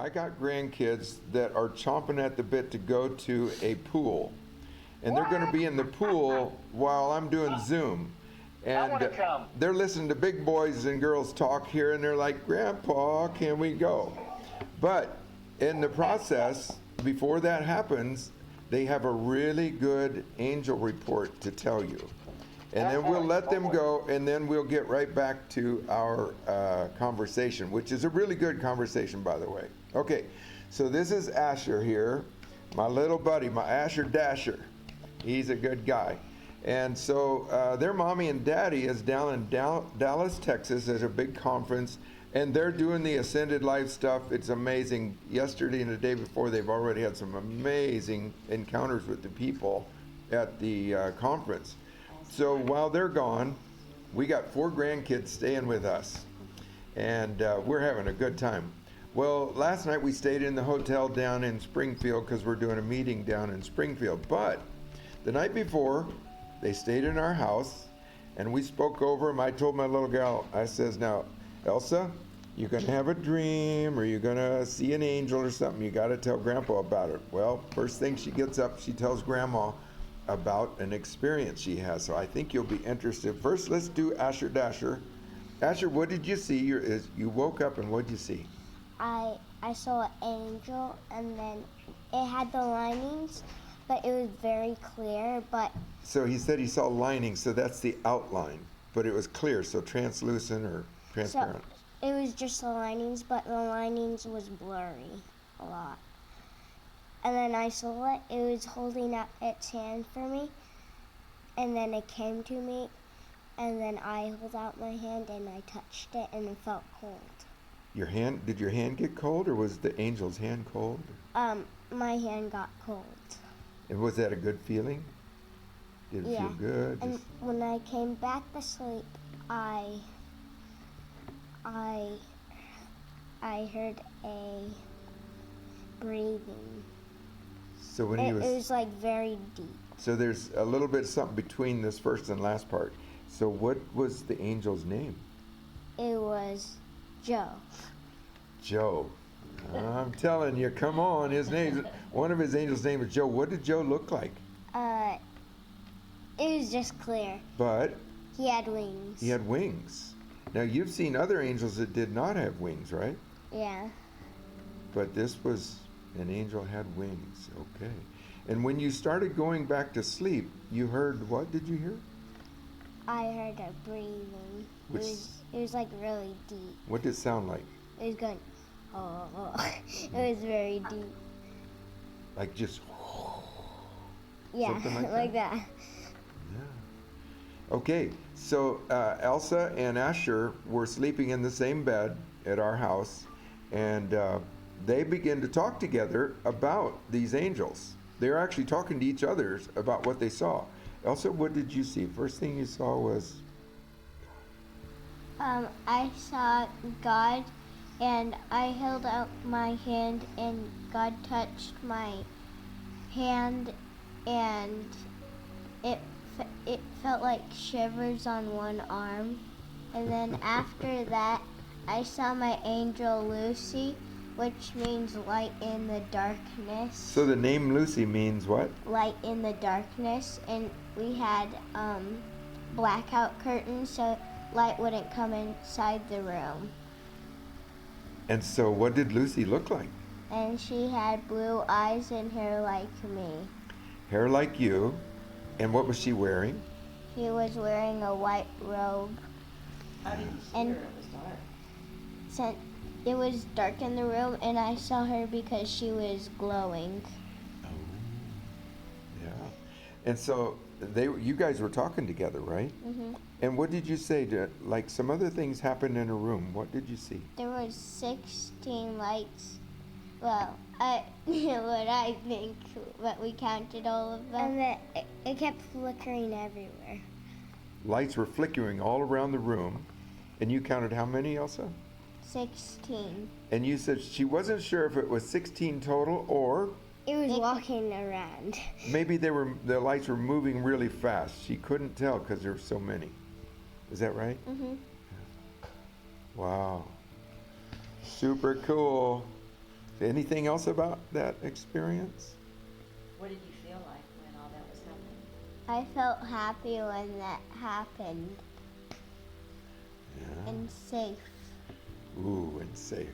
I got grandkids that are chomping at the bit to go to a pool. And they're going to be in the pool while I'm doing Zoom. And they're listening to big boys and girls talk here, and they're like, Grandpa, can we go? But in the process, before that happens, they have a really good angel report to tell you. And then we'll let them go, and then we'll get right back to our conversation, which is a really good conversation, by the way. Okay, so this is Asher here, my little buddy, my Asher Dasher. He's a good guy. And so their mommy and daddy is down in Dallas, Texas. There's a big conference, and they're doing the Ascended Life stuff. It's amazing. Yesterday and the day before, they've already had some amazing encounters with the people at the conference. So while they're gone, we got 4 grandkids staying with us, and we're having a good time. Well, last night we stayed in the hotel down in Springfield because we're doing a meeting down in Springfield. But the night before, they stayed in our house, and we spoke over them. I told my little gal, I says, now, Elsa, you're going to have a dream, or you're going to see an angel or something. You got to tell Grandpa about it. Well, first thing she gets up, she tells Grandma about an experience she has. So I think you'll be interested. First, let's do Asher Dasher. Asher, what did you see? You woke up, and what did you see? I saw an angel, and then it had the linings, but it was very clear. But so he said he saw linings, so that's the outline, but it was clear, so translucent or transparent. So it was just the linings, but the linings was blurry a lot. And then I saw it. It was holding out its hand for me, and then it came to me, and then I held out my hand and I touched it, and it felt cold. Your hand? Did your hand get cold, or was the angel's hand cold? My hand got cold. And was that a good feeling? Did it feel good? And when I came back to sleep, I heard a breathing. So when it was like very deep. So there's a little bit of something between this first and last part. So what was the angel's name? It was Joe. Joe. I'm telling you, come on. One of his angels' name is Joe. What did Joe look like? It was just clear. But he had wings. He had wings. Now you've seen other angels that did not have wings, right? Yeah. But this was an angel had wings. Okay. And when you started going back to sleep, you heard what did you hear? I heard a breathing. It was like really deep. What did it sound like? It was going, oh. It was very deep. Like just. Yeah, something like that. Yeah. Okay, so Elsa and Asher were sleeping in the same bed at our house, and they began to talk together about these angels. They were actually talking to each other about what they saw. Elsa, what did you see? First thing you saw was? I saw God, and I held out my hand, and God touched my hand, and it felt like shivers on one arm. And then after that, I saw my angel Lucy, which means light in the darkness. So the name Lucy means what? Light in the darkness, and we had blackout curtains so light wouldn't come inside the room. And so what did Lucy look like? And she had blue eyes and hair like me. Hair like you. And what was she wearing? She was wearing a white robe. How did you see her? It was dark. It was dark in the room, and I saw her because she was glowing. Oh, yeah. And so you guys were talking together, right? Mm-hmm. And what did you say? Like some other things happened in a room. What did you see? There was 16 lights. Well, what I think, but we counted all of them. And it kept flickering everywhere. Lights were flickering all around the room. And you counted how many, Elsa? 16. And you said she wasn't sure if it was 16 total or? It was walking around. Maybe the lights were moving really fast. She couldn't tell because there were so many. Is that right? Mm-hmm. Wow. Super cool. Anything else about that experience? What did you feel like when all that was happening? I felt happy when that happened Yeah. and safe. Ooh, and safe.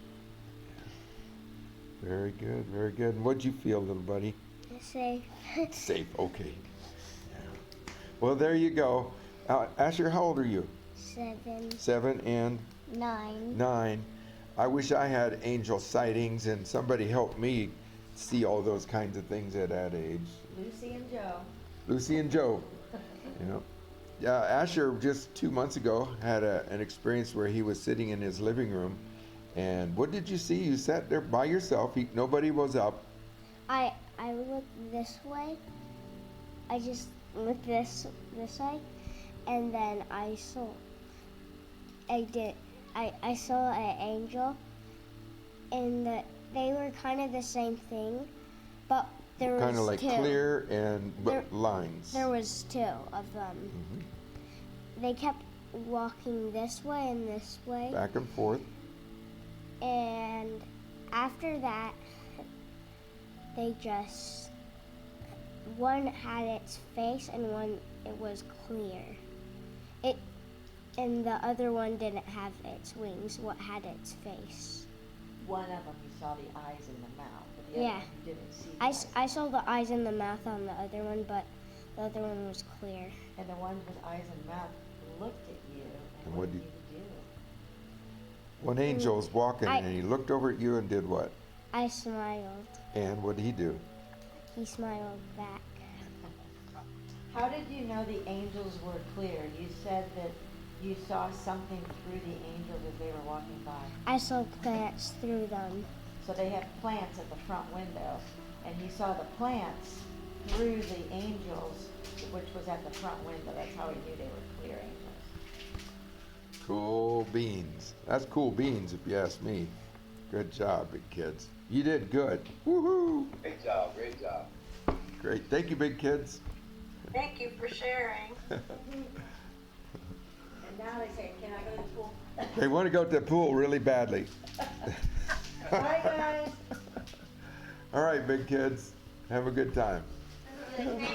Yeah. Very good, very good. And what'd you feel, little buddy? Safe. Safe, okay. Yeah. Well, there you go. Asher, how old are you? 7, 7 and 9. 9. I wish I had angel sightings and somebody helped me see all those kinds of things at that age. Lucy and Joe. Lucy and Joe. You know. Yeah, Asher just 2 months ago had an experience where he was sitting in his living room, and what did you see? You sat there by yourself. Nobody was up. I looked this way. I just looked this way, and then I saw an angel, and they were kind of the same thing, but there was Kind of like two. clear and lines. There was 2 of them. Mhm. They kept walking this way and this way, Back and forth. and after that, one had its face and one it was clear. And the other one didn't have its wings. What had its face? One of them you saw the eyes and the mouth, but the other Yeah. one you didn't see. The eyes. I saw the eyes and the mouth on the other one, but the other one was clear. And the one with eyes and mouth looked at you, and And what what did did- you do? One angel was walking I- and he looked over at you and did what? I smiled. And what did he do? He smiled back. How did you know the angels were clear? You said that you saw something through the angels as they were walking by. I saw plants through them. So they have plants at the front window, and you saw the plants through the angels, which was at the front window. That's how he knew they were clear angels. Cool beans. That's cool beans if you ask me. Good job, big kids. You did good. Woohoo! Great job, great job. Great. Thank you, big kids. Thank you for sharing. And now they say, can I go to the pool? They want to go to the pool really badly. Bye, guys. All right, big kids. Have a good time. Thank you.